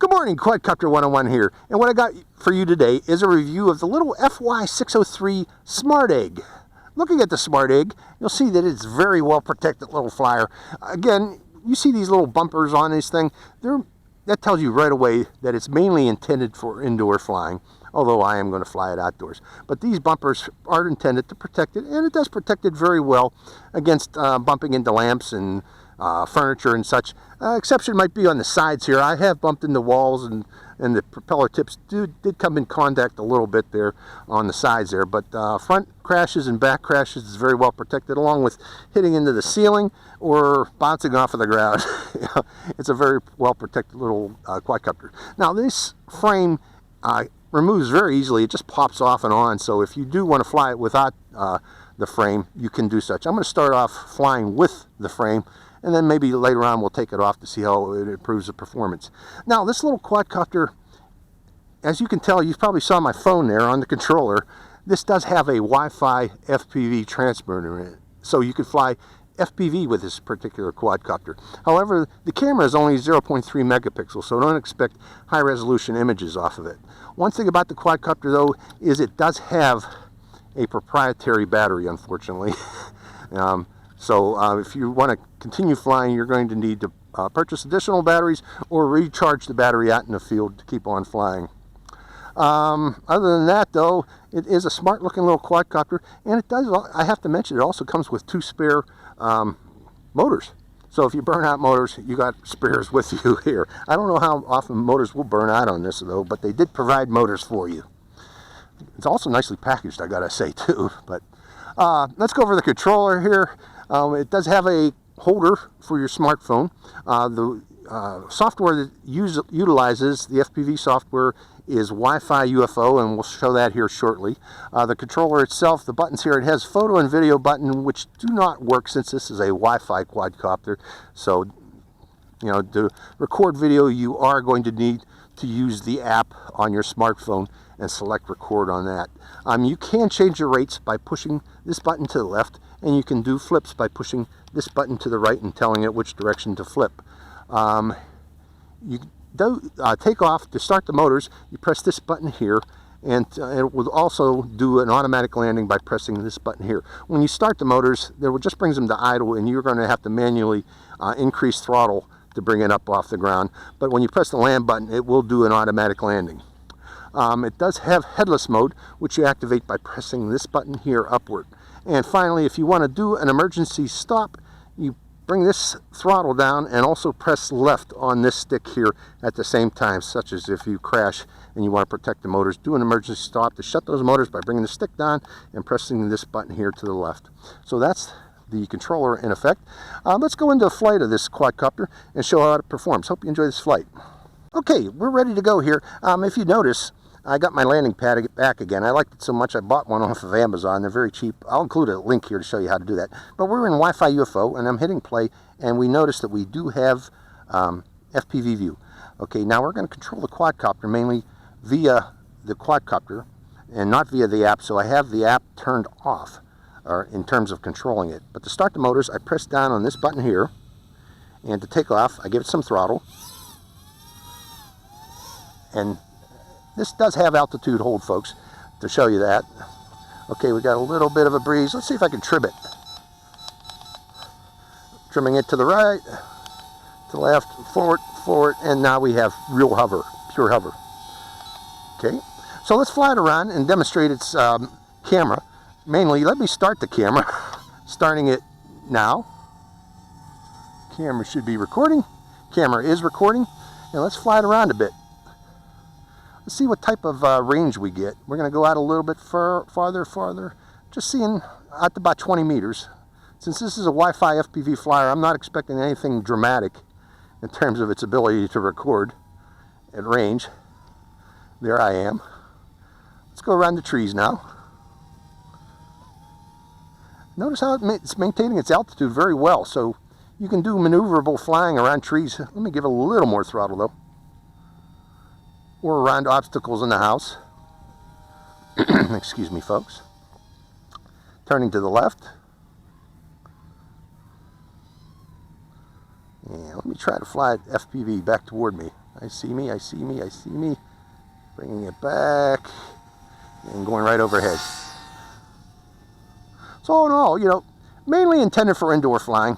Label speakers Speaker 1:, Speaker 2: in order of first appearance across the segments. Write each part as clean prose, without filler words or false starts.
Speaker 1: Good morning, Quadcopter 101 here, and what I got for you today is a review of the little FY603 SMARTEGG. Looking at the SMARTEGG, you'll see that it's very well protected little flyer. Again, you see these little bumpers on this thing, that tells you right away that it's mainly intended for indoor flying, although I am going to fly it outdoors. But these bumpers are intended to protect it, and it does protect it very well against bumping into lamps and furniture and such. Exception might be on the sides here. I have bumped into walls, and the propeller tips did come in contact a little bit there on the sides there, but front crashes and back crashes is very well protected, along with hitting into the ceiling or bouncing off of the ground. It's a very well protected little quadcopter. Now this frame removes very easily. It just pops off and on, so if you do want to fly it without the frame, you can do such. I'm going to start off flying with the frame, and then maybe later on we'll take it off to see how it improves the performance. Now this little quadcopter, as you can tell, you probably saw my phone there on the controller. This does have a Wi-Fi FPV transmitter in it, so you could fly FPV with this particular quadcopter. However, the camera is only 0.3 megapixels, so don't expect high resolution images off of it. One thing about the quadcopter though is it does have a proprietary battery, unfortunately. So if you want to continue flying, you're going to need to purchase additional batteries or recharge the battery out in the field to keep on flying. Other than that though, it is a smart looking little quadcopter, and it does, I have to mention, it also comes with 2 spare motors. So if you burn out motors, you got spares with you here. I don't know how often motors will burn out on this though, but they did provide motors for you. It's also nicely packaged, I gotta say too. But let's go over the controller here. It does have a holder for your smartphone. The software that utilizes the FPV software is Wi-Fi UFO, and we'll show that here shortly. The controller itself, the buttons here, it has photo and video button, which do not work since this is a Wi-Fi quadcopter. So, you know, to record video, you are going to need to use the app on your smartphone and select record on that. You can change the rates by pushing this button to the left, and you can do flips by pushing this button to the right and telling it which direction to flip. You do take off. To start the motors, you press this button here, and it will also do an automatic landing by pressing this button here. When you start the motors, it just brings them to idle, and you're going to have to manually increase throttle to bring it up off the ground. But when you press the land button, it will do an automatic landing. It does have headless mode, which you activate by pressing this button here upward. And finally, if you want to do an emergency stop, you bring this throttle down and also press left on this stick here at the same time, such as if you crash and you want to protect the motors. Do an emergency stop to shut those motors by bringing the stick down and pressing this button here to the left. So that's the controller in effect. Let's go into a flight of this quadcopter and show how it performs. Hope you enjoy this flight. Okay, we're ready to go here. If you notice, I got my landing pad back again. I liked it so much I bought one off of Amazon. They're very cheap. I'll include a link here to show you how to do that. But we're in Wi-Fi UFO, and I'm hitting play, and we notice that we do have FPV view. Okay, now we're going to control the quadcopter mainly via the quadcopter and not via the app, so I have the app turned off in terms of controlling it. But to start the motors, I press down on this button here, and to take off, I give it some throttle. And this does have altitude hold, folks, to show you that. Okay, we got a little bit of a breeze. Let's see if I can trim it. Trimming it to the right, to the left, forward, and now we have real hover, pure hover. Okay, so let's fly it around and demonstrate its camera. Mainly, let me start the camera. Starting it now. Camera should be recording. Camera is recording. And let's fly it around a bit. Let's see what type of range we get. We're going to go out a little bit farther, just seeing out to about 20 meters. Since this is a Wi-Fi FPV flyer, I'm not expecting anything dramatic in terms of its ability to record at range. There I am. Let's go around the trees now. Notice how it's maintaining its altitude very well, so you can do maneuverable flying around trees. Let me give it a little more throttle though. Or around obstacles in the house. Excuse me, folks. Turning to the left. And let me try to fly FPV back toward me. I see me, I see me, I see me. Bringing it back and going right overhead. So all in all, you know, mainly intended for indoor flying,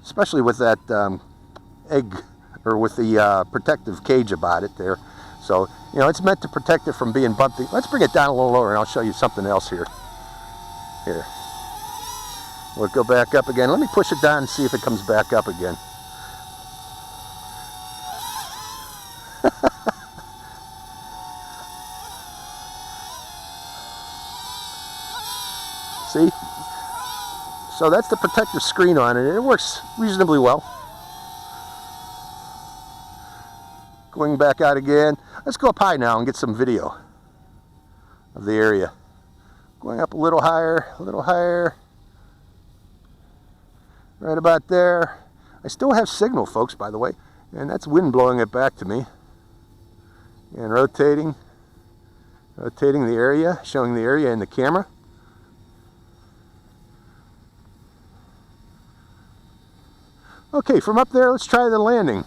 Speaker 1: especially with that egg, or with the protective cage about it there. So, you know, it's meant to protect it from being bumpy. Let's bring it down a little lower and I'll show you something else here. Here. We'll go back up again. Let me push it down and see if it comes back up again. See? So that's the protective screen on it, and it works reasonably well. Going back out again. Let's go up high now and get some video of the area. Going up a little higher, a little higher. Right about there. I still have signal, folks, by the way, and that's wind blowing it back to me. And rotating the area, showing the area in the camera. Okay, from up there, let's try the landing.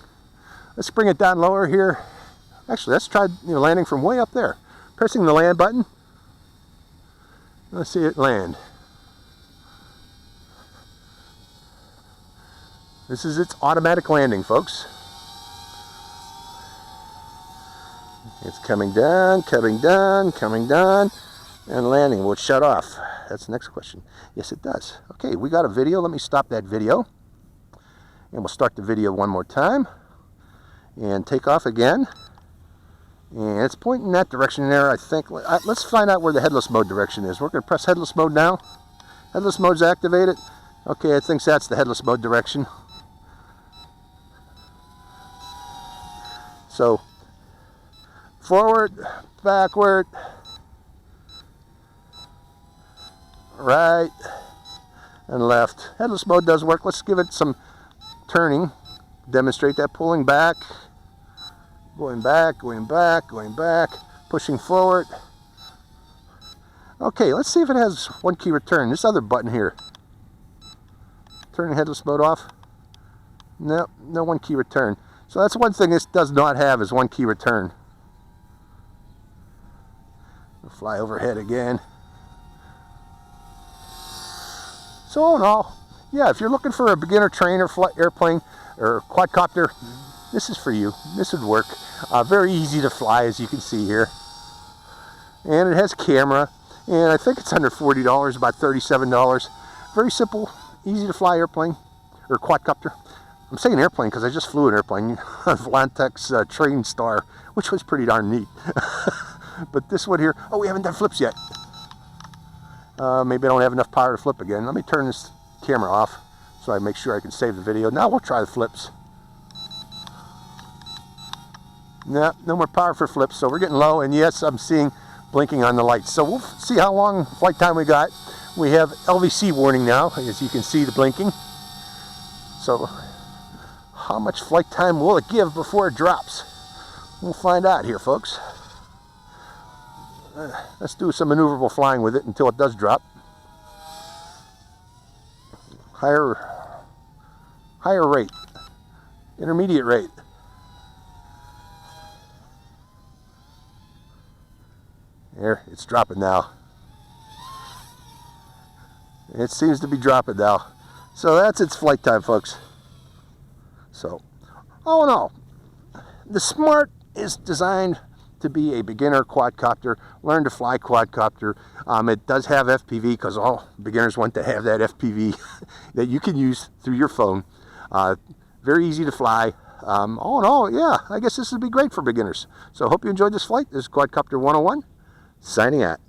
Speaker 1: Let's bring it down lower here. Actually, let's try landing from way up there. Pressing the land button. Let's see it land. This is its automatic landing, folks. It's coming down, coming down, coming down, and landing. Will it shut off? That's the next question. Yes, it does. Okay, we got a video. Let me stop that video. And we'll start the video one more time. And take off again. And it's pointing that direction there, I think. Let's find out where the headless mode direction is. We're going to press headless mode now. Headless mode's activated. Okay, I think that's the headless mode direction. So, forward, backward, right, and left. Headless mode does work. Let's give it some turning. Demonstrate that, pulling back, going back, going back, going back, pushing forward. Okay, let's see if it has one key return. This other button here. Turning headless mode off. No, no one key return. So that's one thing this does not have, is one key return. We'll fly overhead again. So all in all, yeah, if you're looking for a beginner trainer airplane or quadcopter, this is for you. This would work. Very easy to fly, as you can see here. And it has camera, and I think it's under $40, about $37. Very simple, easy to fly airplane, or quadcopter. I'm saying airplane because I just flew an airplane, Atlantic's Train Star, which was pretty darn neat. But this one here, oh, we haven't done flips yet. Maybe I don't have enough power to flip again. Let me turn this camera off so I make sure I can save the video. Now we'll try the flips. No more power for flips, so we're getting low, and yes, I'm seeing blinking on the lights. So we'll see how long flight time we got. We have LVC warning now, as you can see the blinking. So how much flight time will it give before it drops? We'll find out here, folks. Let's do some maneuverable flying with it until it does drop. Higher rate, intermediate rate. There, it's dropping now. It seems to be dropping now. So that's its flight time, folks. So, all in all, the Smart is designed to be a beginner quadcopter, learn to fly quadcopter. It does have FPV, because all beginners want to have that FPV that you can use through your phone. Very easy to fly. All in all, yeah, I guess this would be great for beginners. So I hope you enjoyed this flight. This is Quadcopter 101, signing out.